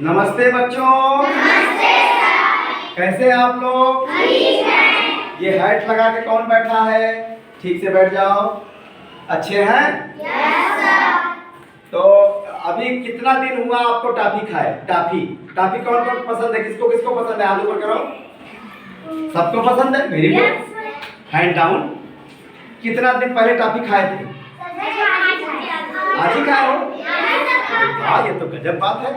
नमस्ते बच्चों। नमस्ते सर। कैसे हैं आप लोग? ठीक है। ये हैट लगा के कौन बैठा है? ठीक से बैठ जाओ। अच्छे हैं? Yes sir. तो अभी कितना दिन हुआ आपको टॉफी खाए? टॉफी टॉफी कौन कौन पसंद है? किसको किसको पसंद है? हाथ ऊपर करो। सबको पसंद है? Very good. Hand down. कितना दिन पहले टॉफी खाए थे? आज ही खाए हो? हाँ, ये तो गजब बात है।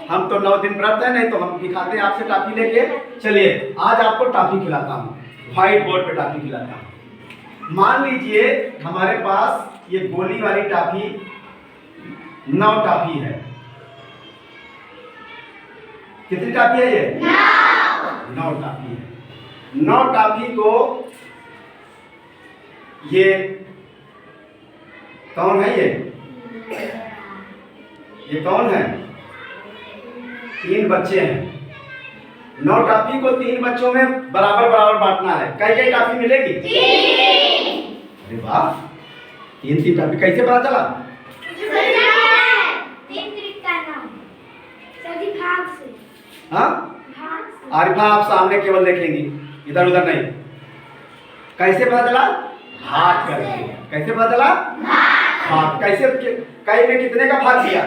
हम तो 9 दिन व्रत है, नहीं तो हम भी खाते हैं आपसे टॉफी लेके। चलिए आज आपको टॉफी खिलाता हूँ, व्हाइट बोर्ड पे टॉफी खिलाता हूँ। मान लीजिए हमारे पास ये गोली वाली टॉफी 9 टॉफी है। कितनी टॉफी है ये? 9 टॉफी है। 9 टॉफी को ये कौन है? ये कौन है? 3 बच्चे हैं। 9 टॉफी को 3 बच्चों में बराबर बराबर बांटना है। कई टॉफी मिलेगी? 3। अरे वाह, 3 टॉफी कैसे पता चला? हाँ, आरिफा आप सामने केवल देखेंगी, इधर उधर नहीं। कैसे पता चला? भाग करके। कैसे पता चला? भाग। कैसे? कई में कितने का भाग दिया?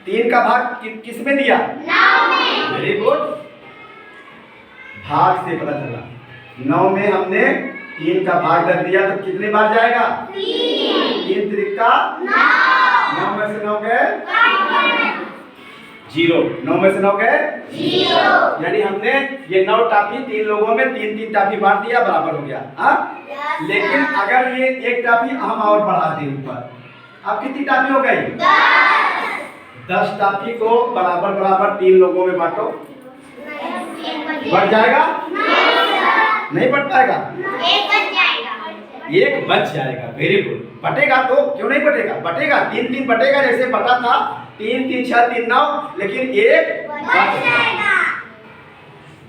3 का भाग किस में दिया? 9 में। Very good. भाग से पता चला। 9 में हमने 3 का भाग कर दिया तो कितने बार जाएगा? 3 त्रिका 9 में से 9 गए 0। 9 में से 9 गए 0। यानी हमने ये 9 टॉफी 3 लोगों में 3 टॉफी बांट दिया, बराबर हो गया। हाँ, लेकिन अगर ये एक टॉफी हम और बढ़ा दें ऊपर, अब कितनी टॉफी हो गई? 10 टॉफी को बराबर बराबर 3 लोगों में बांटो। बढ़ जाएगा? नहीं बढ़ पाएगा? एक बच जाएगा। Very good. बटेगा तो क्यों नहीं बटेगा? बटेगा। 3 बटेगा, जैसे बटा था 3 3 6 3 9, लेकिन एक बच जाएगा।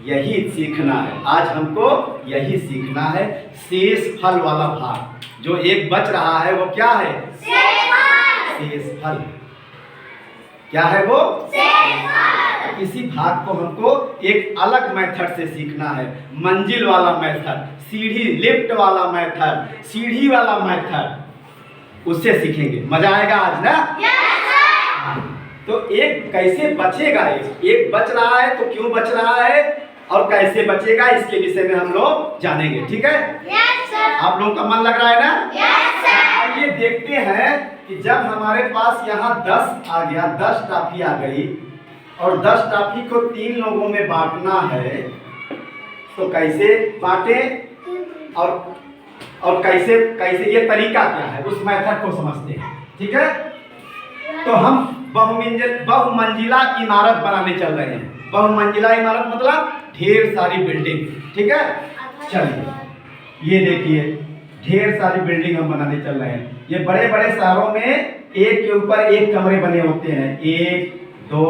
यही सीखना है आज हमको, यही सीखना है। शेष फल वाला भाग जो एक बच रहा है वो क्या है? शेष फल। क्या है वो? इसी भाग को हमको एक अलग मेथड से सीखना है। मंजिल वाला मेथड, सीढ़ी लिफ्ट वाला मेथड, सीढ़ी वाला मेथड, उससे सीखेंगे। मजा आएगा आज ना? तो एक कैसे बचेगा? एक बच रहा है तो क्यों बच रहा है और कैसे बचेगा, इसके विषय में हम लोग जानेंगे। ठीक है? आप लोगों का मन लग रहा है ना? ये देखते हैं कि जब हमारे पास यहाँ 10 आ गया, 10 टॉफी आ गई और 10 टॉफी को 3 लोगों में बांटना है, तो कैसे बांटे और कैसे कैसे ये तरीका क्या है, उस मेथड को समझते हैं। ठीक है? तो हम बहुमंजिला इमारत बनाने चल रहे हैं। बहुमंजिला इमारत मतलब ढेर सारी बिल्डिंग। ठीक है? चलिए ये देखिए, ढेर सारी बिल्डिंग हम बनाने चल रहे हैं। ये बड़े बड़े शहरों में एक के ऊपर एक कमरे बने होते हैं। 1 2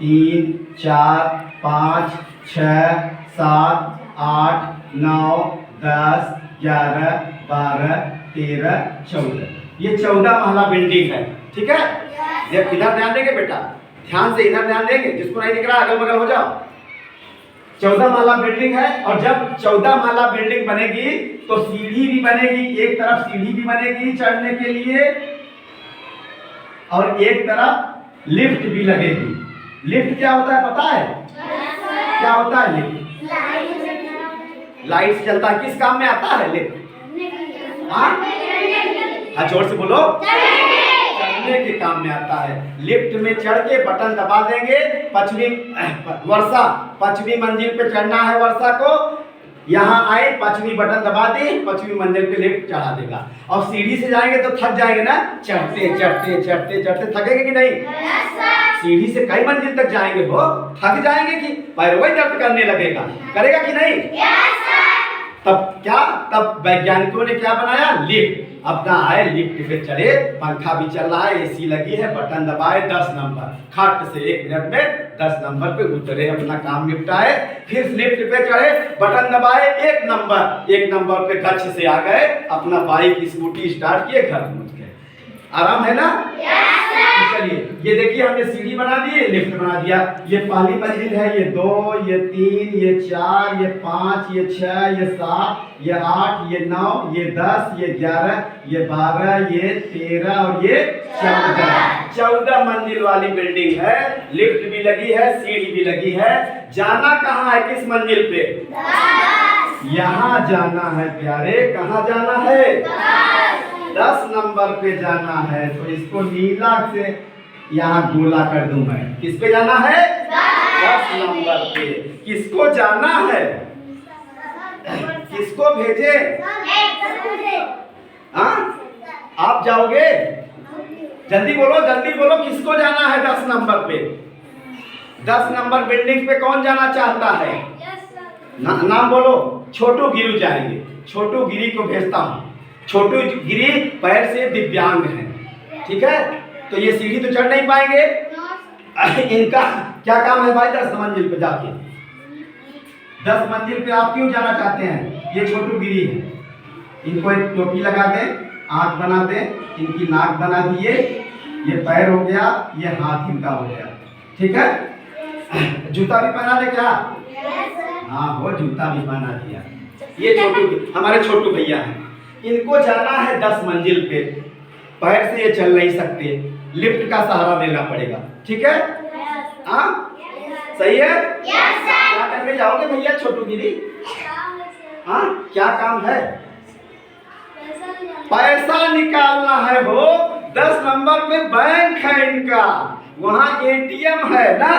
3 4 5 6 7 8 9 10 11 12 13 14। ये 14 महला बिल्डिंग है। ठीक है? ये इधर ध्यान देंगे बेटा, ध्यान से इधर ध्यान देंगे। जिसको नहीं दिख रहा अगल बगल हो जाओ। 14 माला बिल्डिंग है और जब 14 माला बिल्डिंग बनेगी तो सीढ़ी भी बनेगी। एक तरफ सीढ़ी भी बनेगी चढ़ने के लिए और एक तरफ लिफ्ट भी लगेगी। लिफ्ट क्या होता है पता है? क्या होता है लिफ्ट? लाइट जलता है। किस काम में आता है लिफ्ट? हाँ, जोर से बोलो। चढ़ने के काम में आता है। लिफ्ट में चढ़ के बटन दबा देंगे। 5वीं मंजिल पे चढ़ना है वर्षा को, यहाँ आए 5वीं बटन दबा दी, 5वीं मंजिल पे लिफ्ट चढ़ा देगा। और सीढ़ी से जाएंगे तो थक जाएंगे ना, चढ़ते चढ़ते चढ़ते चढ़ते थकेंगे कि नहीं? सीढ़ी से कई मंजिल तक जाएंगे, वो थक जाएंगे कि पैरों में दर्द करने लगेगा। करेगा कि नहीं? तब वैज्ञानिकों ने क्या बनाया? लिफ्ट। अपना आए, लिफ्ट पे चढ़े, पंखा भी चल रहा है, एसी लगी है, बटन दबाए, 10 नंबर खट से 1 मिनट में 10 नंबर पे उतरे, अपना काम निपटाए। फिर लिफ्ट पे चढ़े, बटन दबाए, 1 नंबर पे गच्छ से आ गए, अपना बाइक स्कूटी स्टार्ट किए, घर पहुंच गए। आराम है ना? तो चलिए ये देखिए हमने सीढ़ी बना दी, लिफ्ट बना दिया। ये पहली मंजिल है, ये 2, ये 3, ये 4, ये 5, ये 6, ये 7, ये 8, ये 9, ये 10, ये 11, ये 12, ये 13 और ये 14 मंजिल वाली बिल्डिंग है। लिफ्ट भी लगी है, सीढ़ी भी लगी है। जाना कहाँ है, किस मंजिल पे? यहाँ जाना है प्यारे। कहाँ जाना है? 10 नंबर पे जाना है। तो इसको नीला से यहाँ गोला कर दूं मैं। किस पे जाना है? 10 नंबर पे। किसको जाना है? किसको भेजे? हाँ, आप जाओगे? जल्दी बोलो किसको जाना है 10 नंबर पे? 10 नंबर बिल्डिंग पे कौन जाना चाहता है? नाम बोलो। छोटू गिरी जाएंगे। छोटू गिरी को भेजता हूँ। छोटू गिरी पैर से दिव्यांग है, ठीक है? तो ये सीढ़ी तो चढ़ नहीं पाएंगे। इनका क्या काम है भाई? 10 मंजिल पे जाके 10 मंजिल पे आप क्यों जाना चाहते हैं? ये छोटू गिरी है। इनको एक टोपी लगा दें, आँख बना दें, इनकी नाक बना दिए, ये पैर हो गया, ये हाथ इनका हो गया, ठीक है? जूता भी पहना दे क्या? हाँ, वो जूता भी पहना दिया। ये छोटू, हमारे छोटू भैया हैं। इनको जाना है 10 मंजिल पे। पैर से ये चल नहीं सकते, लिफ्ट का सहारा लेना पड़ेगा, ठीक है? हाँ, सही है? क्या करने जाओगे भैया छोटू गिरी? हाँ, क्या काम है? पैसा निकालना है वो। 10 नंबर पे बैंक है इनका, वहाँ ATM है ना,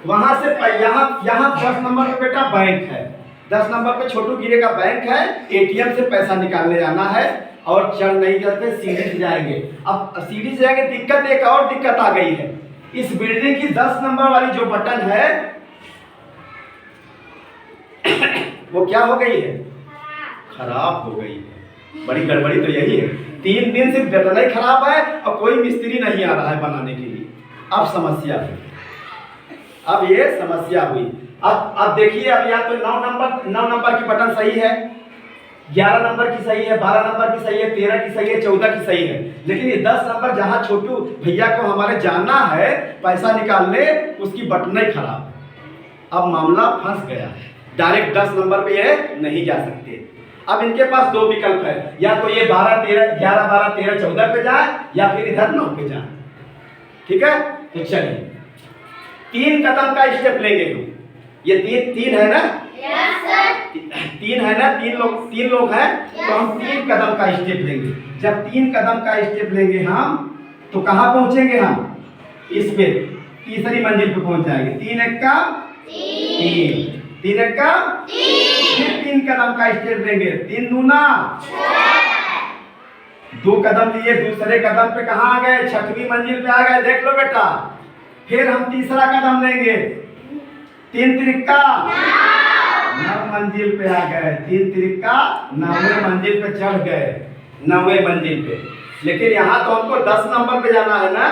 वहां से यहाँ 10 नंबर पे बेटा बैंक है। 10 नंबर पे छोटू गिरे का बैंक है। ATM से पैसा निकालने जाना है और चढ़ नहीं करते, सीढ़ी से जाएंगे। अब सीढ़ी से जाएंगे, दिक्कत एक और दिक्कत आ गई है। इस बिल्डिंग की 10 नंबर वाली जो बटन है वो क्या हो गई है? खराब हो गई है। बड़ी गड़बड़ी तो यही है। 3 दिन से बटन ही खराब है और कोई मिस्त्री नहीं आ रहा है बनाने के लिए। अब समस्या है, अब ये समस्या हुई। अब देखिए, अब या तो 9 नंबर की बटन सही है, 11 नंबर की सही है, 12 नंबर की सही है, 13 की सही है, 14 की सही है। लेकिन ये 10 नंबर जहां छोटू भैया को हमारे जाना है पैसा निकालने, उसकी बटन ही खराब। अब मामला फंस गया। डायरेक्ट 10 नंबर पे ये नहीं जा सकते। अब इनके पास 2 विकल्प है, या तो ये 11 12 13 14 पे जाए, या फिर इधर 9 पे जाए, ठीक है? तो चलिए 3 कदम का स्टेप लेंगे हम। ये तीन है ना? Yes sir. 3 है ना? 3 लोग हैं, तो हम 3 कदम का स्टेप लेंगे। जब 3 कदम का स्टेप लेंगे हम, तो कहाँ पहुंचेंगे हम? इस पे तीसरी मंजिल पे पहुंच जाएंगे। 3 1 का 3, 3 1 का 3। फिर 3 कदम का स्टेप लेंगे। 3 दूना 2 कदम लिए, दूसरे कदम पे कहाँ आ गए? 6वीं मंजिल पे आ गए। देख लो बेटा। फिर हम तीसरा कदम लेंगे। 3 त्रिका 9 मंजिल पे आ गए। 3 त्रिका 9वें मंजिल पे चढ़ गए, 9वें मंजिल पे। लेकिन यहाँ तो हमको 10 नंबर पे जाना है ना?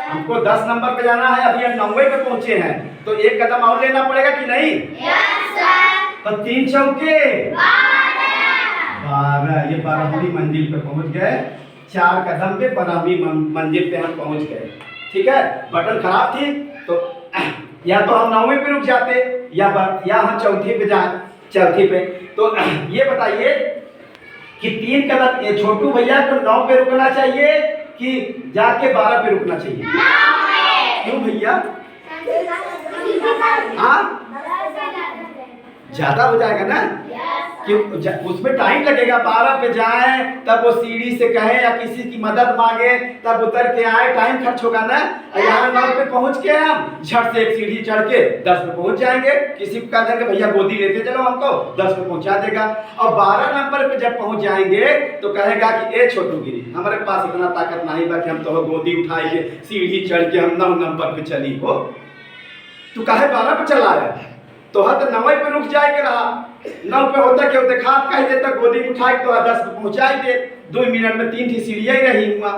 हमको 10 नंबर पे जाना है। अभी हम 9वें पे पहुंचे हैं, तो 1 कदम और लेना पड़ेगा कि नहीं? तो 3 चौके 12, ये 12वीं मंजिल पे पहुंच गए। 4 कदम पे 12वीं मंजिल पे हम पहुंच गए, ठीक है? बटन खराब थी तो या तो हम 9वें पे रुक जाते, या हम चौथी पे जाए, चौथी पे। तो ये बताइए कि 3 कदम ये छोटू भैया को 9 पे रुकना चाहिए कि जाके 12 पे रुकना चाहिए? क्यों भैया? हाँ, ज्यादा हो जाएगा ना, क्यों? उसमें टाइम लगेगा। 12 पे जाए तब वो सीढ़ी से कहे या किसी की मदद मांगे, तब उतर के आए, टाइम खर्च होगा ना। यहाँ 9 पे पहुंच के हम झट से एक सीढ़ी चढ़ के 10 पे पहुंच जाएंगे। किसी को कह देंगे भैया गोदी लेते चलो, हमको 10 पे पहुंचा देगा। और 12 नंबर पे जब पहुंच जाएंगे तो कहेगा कि ए छोटू गिरी, हमारे पास इतना ताकत नहीं बा कि हम तो गोदी उठाए के सीढ़ी चढ़ के हम 9 नंबर पे चली हो। तू कहे 12 पे चला है, तो हद 9 पे रुक जाए के रहा। 9 पे होता क्या होता, खाद कह देता गोदी उठाए तो 10 पे पहुंचाई दे। 2 मिनट में 3 थी सीढ़ियां ही रही हुआ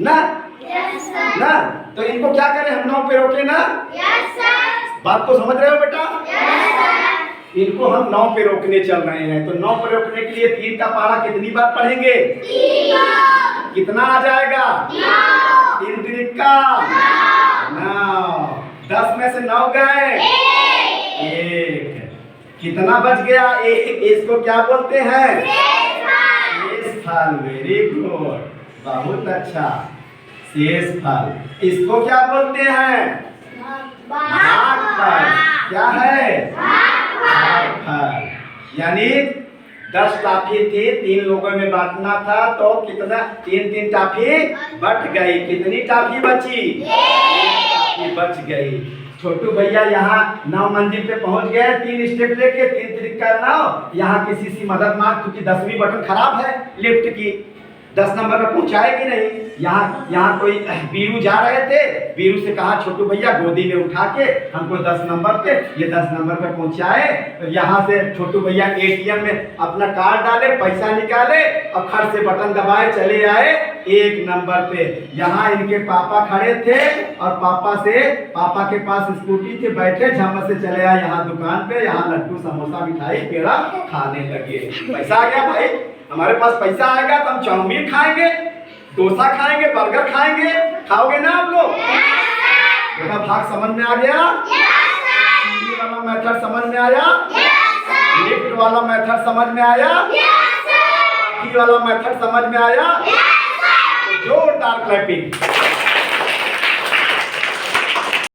ना। Yes sir. ना तो इनको क्या करें, हम 9 पे रोके ना? Yes sir. बात तो समझ रहे हो बेटा? Yes sir. इनको हम 9 पे रोकने चल रहे हैं। तो 9 पे रोकने के लिए 3 का पहाड़ा कितनी बार पढ़ेंगे? 3 बार। कितना आ जाएगा? 9। 3 3 इनका? 9। 10 में से 9 गए? 1। कितना बच गया? 1। इसको क्या बोलते हैं? शेषफल। वेरी गुड, बहुत अच्छा। शेषफल। इसको क्या बोलते हैं? भागफल। क्या है? भागफल। यानी 10 टॉफी थी, 3 लोगों में बांटना था, तो कितना? 3 टॉफी बट गई। कितनी टॉफी बची? 1 टॉफी बच गई। छोटू भैया यहाँ 9 मंजिल पे पहुंच गए, 3 स्टेप लेके, 3 तरीका 9। यहाँ किसी से मदद मांग, क्योंकि 10वीं बटन खराब है लिफ्ट की, 10 नंबर पे पहुंचाएगी नहीं। यहाँ कोई बीरू जा रहे थे, बीरू से कहा छोटू भैया गोदी में उठा के हमको 10 नंबर पे, ये 10 नंबर पे पहुंचाए। तो यहाँ से छोटू भैया एटीएम में अपना कार्ड डाले, पैसा निकाले और खट से बटन दबाए, चले आए 1 नंबर पे। यहाँ इनके पापा खड़े थे और पापा के पास स्कूटी थे, बैठे झमक से चले आए यहाँ दुकान पे, यहाँ लड्डू समोसा मिठाई पेड़ा खाने लगे। पैसा आ गया भाई, हमारे पास पैसा आएगा तो हम चाउमीन खाएंगे, डोसा खाएंगे, बर्गर खाएंगे। खाओगे ना आप लोग? बेटा भाग समझ में आ गया? सीढ़ी वाला मेथड समझ में आया? लिफ्ट वाला मेथड समझ में आया? वाला मेथड समझ में आया? तो जोरदार क्लैपिंग।